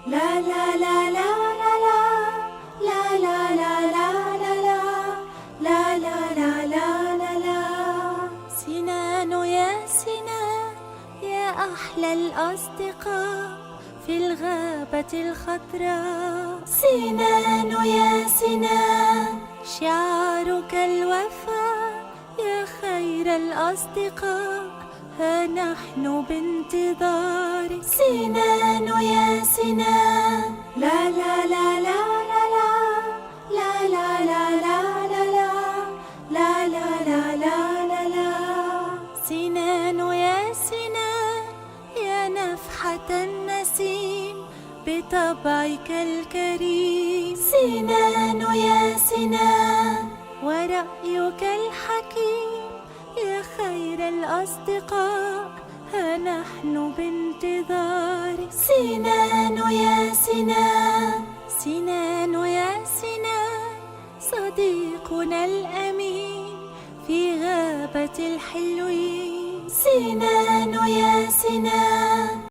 لا لا لا لا لا لا لا لا لا لا لا لا لا لا لا لا. سنان يا سنان يا أحلى الأصدقاء في الغابة الخضراء. سنان يا سنان شعارك الوفاء يا خير الأصدقاء، ها نحن بانتظارك. سنان يا سنان لا لا لا لا لا لا لا لا لا لا لا لا لا لا لا لا. سنان يا سنان يا نفحة النسيم بطبعك الكريم. سنان يا سنان ورأيك الحكيم يا خير الأصدقاء، ها نحن بانتظارك. سنان يا سنان سنان يا سنان صديقنا الأمين في غابة الحلوين. سنان يا سنان